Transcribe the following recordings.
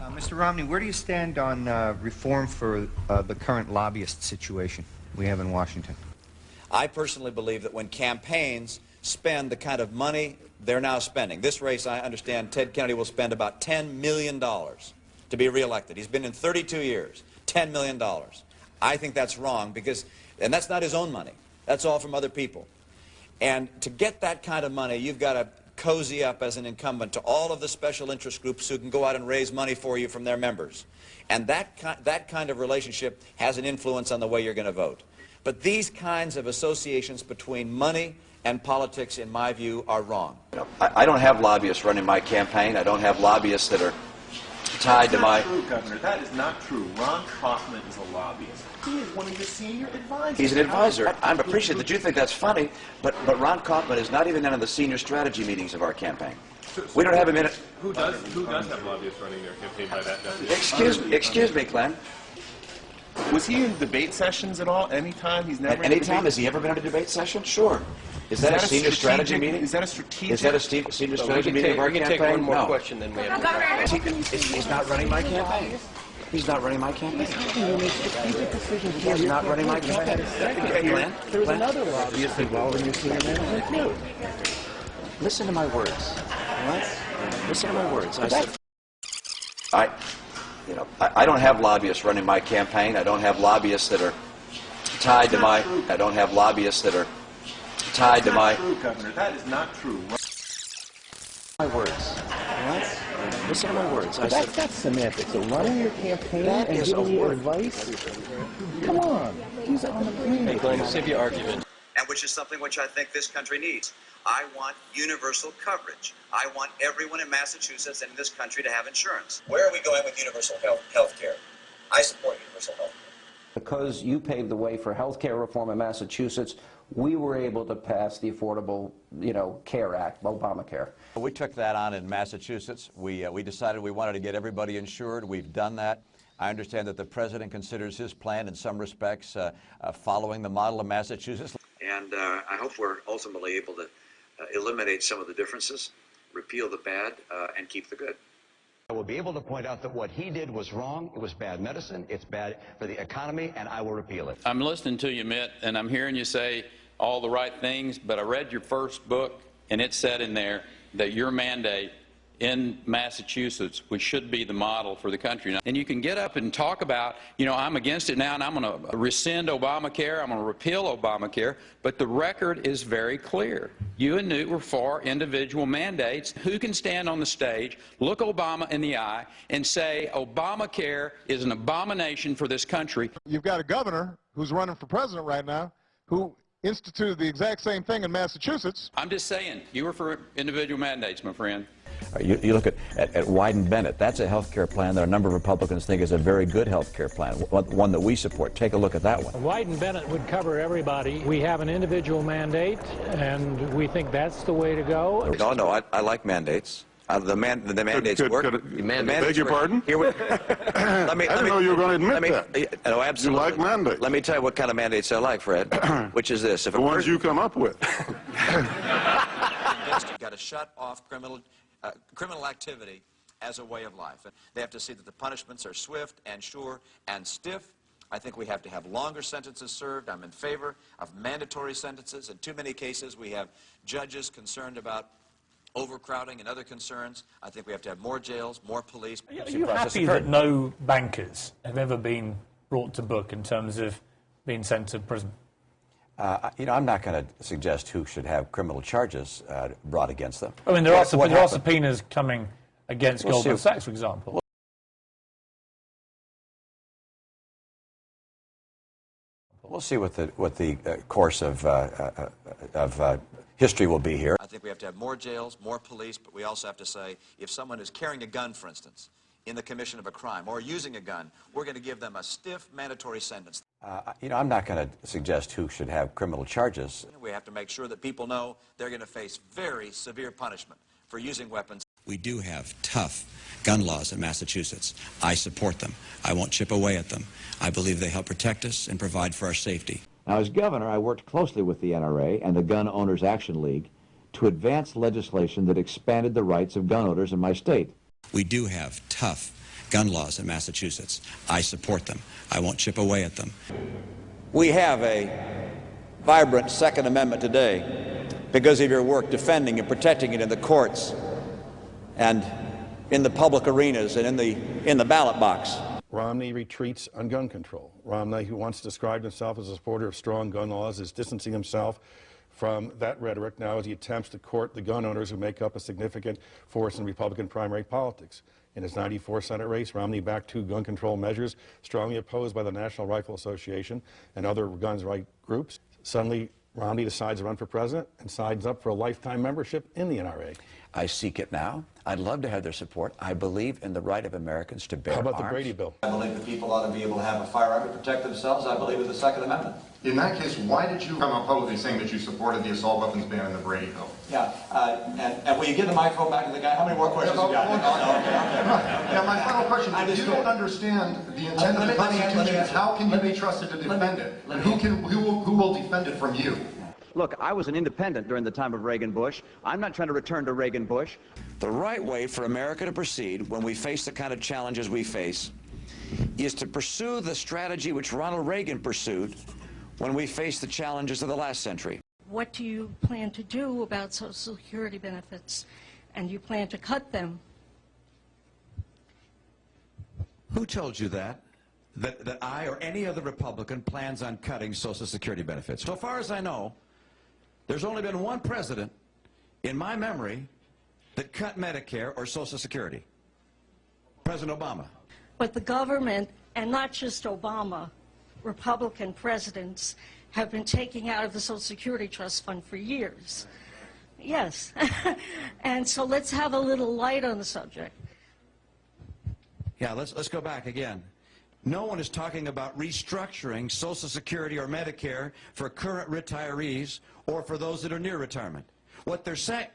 Mr. Romney, where do you stand on reform for the current lobbyist situation we have in Washington? I personally believe that when campaigns spend the kind of money they're now spending, this race, I understand, Ted Kennedy will spend about $10 million to be reelected. He's been in 32 years, $10 million. I think that's wrong because, and that's not his own money. That's all from other people. And to get that kind of money, you've got to cozy up as an incumbent to all of the special interest groups who can go out and raise money for you from their members. And that kind of relationship has an influence on the way you're going to vote. But these kinds of associations between money and politics, in my view, are wrong. I don't have lobbyists running my campaign. I don't have lobbyists that are tied to my... That's not true, Governor. That is not true. Ron Kaufman is a lobbyist. He is one of your senior advisors. He's an advisor. I'm appreciative that you think that's funny, but Ron Kaufman is not even in the senior strategy meetings of our campaign. We don't have him in it. Who does have lobbyists running their campaign by that definition? Excuse me, Glenn. Was he in debate sessions at all? Anytime? He's never. At any time? Has he ever been in a debate session? Sure. Is that a senior strategy meeting? Is that a strategic? Is that a senior strategy meeting of our campaign? We can take one more No. question, then we have to. He's not running my campaign. He's not running my campaign. He's not running my campaign. Glenn? There's another lobbyist involved in your senior management too. Listen to my words. What? Listen to my words. I don't have lobbyists running my campaign. I don't have lobbyists that are tied to my... I don't have lobbyists that are tied to my... That's not true, Governor. That is not true. My words. What? Listen to my words. That's semantics. So running your campaign and giving you advice? Come on. He's on the green. Hey, Glenn, save your argument. And which is something which I think this country needs. I want universal coverage. I want everyone in Massachusetts and in this country to have insurance. Where are we going with universal health care? I support universal health care. Because you paved the way for health care reform in Massachusetts, we were able to pass the Affordable, Care Act, Obamacare. We took that on in Massachusetts. We decided we wanted to get everybody insured. We've done that. I understand that the president considers his plan in some respects following the model of Massachusetts. And I hope we're ultimately able to eliminate some of the differences, repeal the bad, and keep the good. I will be able to point out that what he did was wrong. It was bad medicine. It's bad for the economy, and I will repeal it. I'm listening to you, Mitt, and I'm hearing you say all the right things, but I read your first book, and it said in there that your mandate in Massachusetts, which should be the model for the country. And you can get up and talk about, I'm against it now, and I'm going to rescind Obamacare, I'm going to repeal Obamacare, but the record is very clear. You and Newt were for individual mandates. Who can stand on the stage, look Obama in the eye, and say Obamacare is an abomination for this country? You've got a governor who's running for president right now who instituted the exact same thing in Massachusetts. I'm just saying, you were for individual mandates, my friend. You look at Wyden Bennett. That's a health care plan that a number of Republicans think is a very good health care plan, one that we support. Take a look at that one. Wyden Bennett would cover everybody. We have an individual mandate, and we think that's the way to go. No, I like mandates. The mandates work. Beg your pardon? Here I didn't know you were going to admit that. No, absolutely. You like mandates. Let me tell you what kind of mandates I like, Fred, which is this. If the ones you come up with. You've got to shut off criminal activity as a way of life. They have to see that the punishments are swift and sure and stiff. I think we have to have longer sentences served. I'm in favor of mandatory sentences. In too many cases, we have judges concerned about overcrowding and other concerns. I think we have to have more jails, more police. Are you happy that no bankers have ever been brought to book in terms of being sent to prison? I'm not going to suggest who should have criminal charges brought against them. I mean, there are subpoenas coming against Goldman Sachs, for example. We'll see what the course of history will be here. I think we have to have more jails, more police, but we also have to say if someone is carrying a gun, for instance, in the commission of a crime or using a gun, we're going to give them a stiff mandatory sentence. I'm not going to suggest who should have criminal charges. We have to make sure that people know they're going to face very severe punishment for using weapons. We do have tough gun laws in Massachusetts. I support them. I won't chip away at them. I believe they help protect us and provide for our safety. Now, as governor, I worked closely with the NRA and the Gun Owners Action League to advance legislation that expanded the rights of gun owners in my state. We do have tough gun laws in Massachusetts. I support them. I won't chip away at them. We have a vibrant Second Amendment today because of your work defending and protecting it in the courts and in the public arenas and in the ballot box. Romney retreats on gun control. Romney, who once described himself as a supporter of strong gun laws, is distancing himself from that rhetoric now as he attempts to court the gun owners who make up a significant force in Republican primary politics. In his 94 Senate race, Romney backed 2 gun control measures strongly opposed by the National Rifle Association and other guns rights groups. Suddenly, Romney decides to run for president and signs up for a lifetime membership in the NRA. I seek it now. I'd love to have their support. I believe in the right of Americans to bear How about arms. the Brady bill? I believe that people ought to be able to have a firearm to protect themselves. I believe in the Second Amendment. In that case, why did you come out publicly saying that you supported the assault weapons ban in the Brady bill? Yeah, and will you give the microphone back to the guy? How many more questions you got? Now, my final question, if you don't understand the intent of the Constitution, how can you be trusted to defend it? And who will defend it from you? Look, I was an independent during the time of Reagan-Bush. I'm not trying to return to Reagan-Bush. The right way for America to proceed when we face the kind of challenges we face is to pursue the strategy which Ronald Reagan pursued when we faced the challenges of the last century. What do you plan to do about Social Security benefits? And you plan to cut them? Who told you that? That I or any other Republican plans on cutting Social Security benefits? So far as I know, there's only been one president in my memory that cut Medicare or Social Security. President Obama. But the government, and not just Obama, Republican presidents have been taking out of the Social Security Trust Fund for years. Yes. And so let's have a little light on the subject. Yeah, let's go back again. No one is talking about restructuring Social Security or Medicare for current retirees or for those that are near retirement. What they're saying...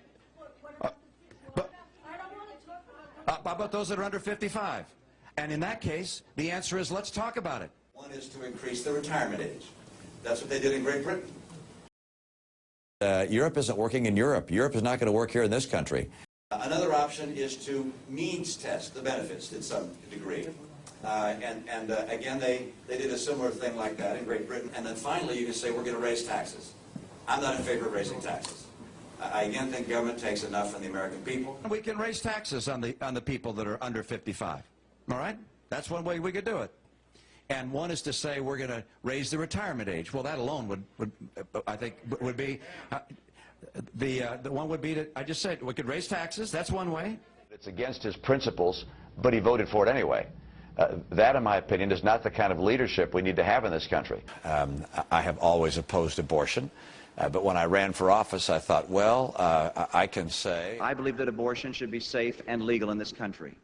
about those that are under 55. And in that case, the answer is let's talk about it. One is to increase the retirement age. That's what they did in Great Britain. Europe isn't working in Europe. Europe is not going to work here in this country. Another option is to means test the benefits to some degree. Again, they did a similar thing like that in Great Britain. And then finally, you can say we're going to raise taxes. I'm not in favor of raising taxes. I again think government takes enough from the American people. We can raise taxes on the people that are under 55. All right? That's one way we could do it. And one is to say we're going to raise the retirement age. Well, that alone would I think, would be the one would be that I just said we could raise taxes. That's one way. It's against his principles, but he voted for it anyway. That, in my opinion, is not the kind of leadership we need to have in this country. I have always opposed abortion, but when I ran for office, I thought, well, I can say... I believe that abortion should be safe and legal in this country.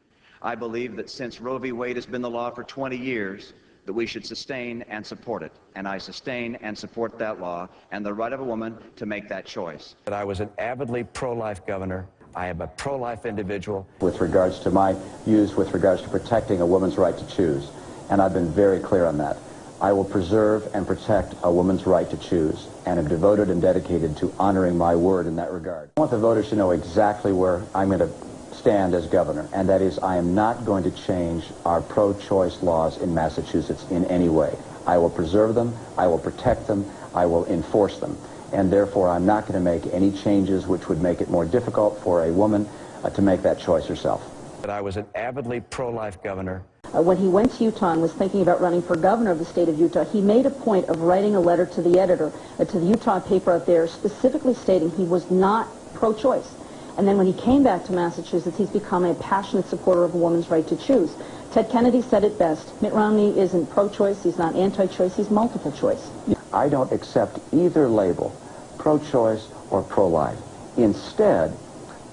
I believe that since Roe v. Wade has been the law for 20 years, that we should sustain and support it. And I sustain and support that law and the right of a woman to make that choice. I was an avidly pro-life governor. I am a pro-life individual. With regards to my views with regards to protecting a woman's right to choose, and I've been very clear on that. I will preserve and protect a woman's right to choose, and am devoted and dedicated to honoring my word in that regard. I want the voters to know exactly where I'm going to stand as governor, and that is I am not going to change our pro-choice laws in Massachusetts in any way. I will preserve them, I will protect them, I will enforce them, and therefore I'm not going to make any changes which would make it more difficult for a woman to make that choice herself. I was an avidly pro-life governor. When he went to Utah and was thinking about running for governor of the state of Utah, he made a point of writing a letter to the editor, to the Utah paper out there, specifically stating he was not pro-choice. And then when he came back to Massachusetts, he's become a passionate supporter of a woman's right to choose. Ted Kennedy said it best. Mitt Romney isn't pro-choice, he's not anti-choice, he's multiple choice. I don't accept either label, pro-choice or pro-life. Instead,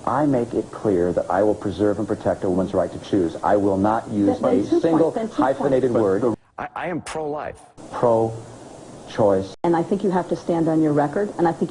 I make it clear that I will preserve and protect a woman's right to choose. I will not use a single hyphenated word. I am pro-life. Pro-choice. And I think you have to stand on your record, and I think